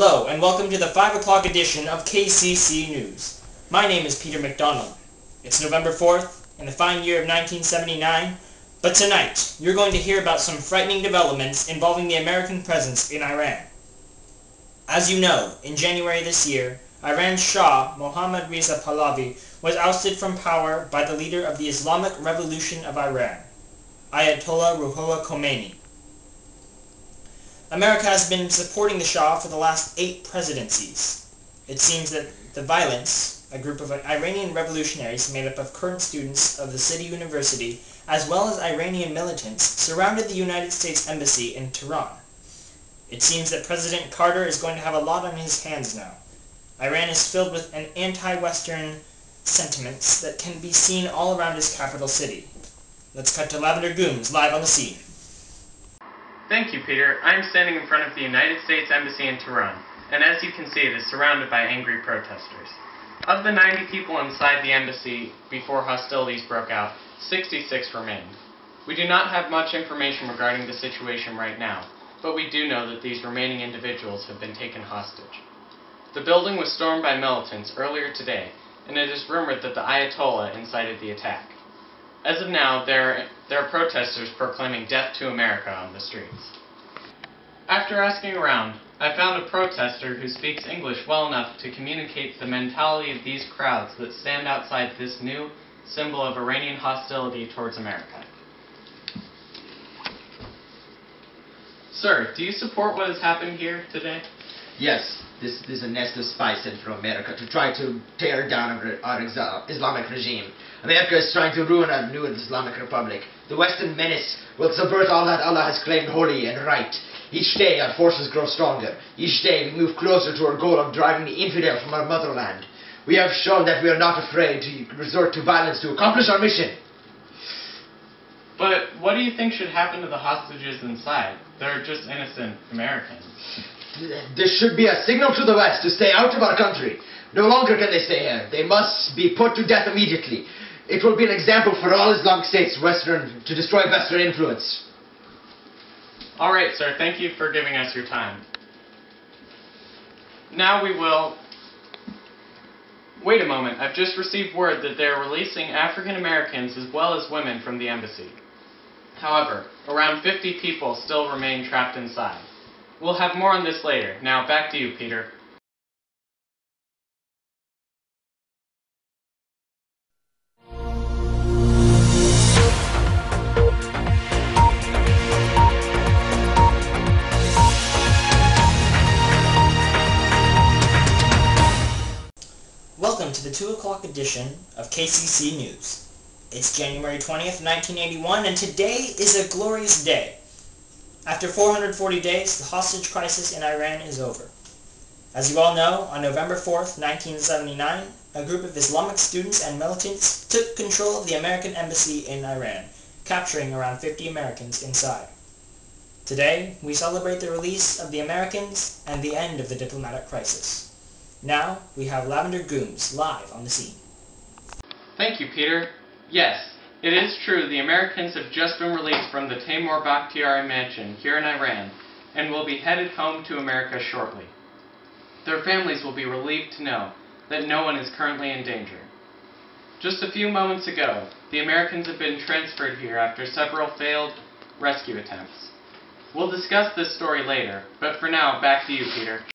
Hello, and welcome to the 5 o'clock edition of KCC News. My name is Peter McDonald. It's November 4th, in the fine year of 1979, but tonight, you're going to hear about some frightening developments involving the American presence in Iran. As you know, in January this year, Iran's Shah, Mohammad Reza Pahlavi, was ousted from power by the leader of the Islamic Revolution of Iran, Ayatollah Ruhollah Khomeini. America has been supporting the Shah for the last 8 presidencies. It seems that the violence, a group of Iranian revolutionaries made up of current students of the City University, as well as Iranian militants, surrounded the United States Embassy in Tehran. It seems that President Carter is going to have a lot on his hands now. Iran is filled with an anti-Western sentiments that can be seen all around its capital city. Let's cut to Lavender Gooms, live on the scene. Thank you, Peter. I am standing in front of the United States Embassy in Tehran, and as you can see, it is surrounded by angry protesters. Of the 90 people inside the embassy before hostilities broke out, 66 remained. We do not have much information regarding the situation right now, but we do know that these remaining individuals have been taken hostage. The building was stormed by militants earlier today, and it is rumored that the Ayatollah incited the attack. As of now, there are protesters proclaiming death to America on the streets. After asking around, I found a protester who speaks English well enough to communicate the mentality of these crowds that stand outside this new symbol of Iranian hostility towards America. Sir, do you support what has happened here today? Yes, this is a nest of spies sent from America to try to tear down our Islamic regime. America is trying to ruin our new Islamic Republic. The Western menace will subvert all that Allah has claimed holy and right. Each day our forces grow stronger. Each day we move closer to our goal of driving the infidel from our motherland. We have shown that we are not afraid to resort to violence to accomplish our mission. But what do you think should happen to the hostages inside? They're just innocent Americans. There should be a signal to the West to stay out of our country. No longer can they stay here. They must be put to death immediately. It will be an example for all Islamic states to destroy Western influence. All right, sir. Thank you for giving us your time. Now we will... Wait a moment. I've just received word that they're releasing African Americans as well as women from the embassy. However, around 50 people still remain trapped inside. We'll have more on this later. Now, back to you, Peter. Welcome to the 2 o'clock edition of KCC News. It's January 20th, 1981, and today is a glorious day. After 440 days, the hostage crisis in Iran is over. As you all know, on November 4th, 1979, a group of Islamic students and militants took control of the American embassy in Iran, capturing around 50 Americans inside. Today, we celebrate the release of the Americans and the end of the diplomatic crisis. Now, we have Lavender Gooms live on the scene. Thank you, Peter. Yes, it is true the Americans have just been released from the Taimur Bakhtiari mansion here in Iran and will be headed home to America shortly. Their families will be relieved to know that no one is currently in danger. Just a few moments ago, the Americans have been transferred here after several failed rescue attempts. We'll discuss this story later, but for now, back to you, Peter.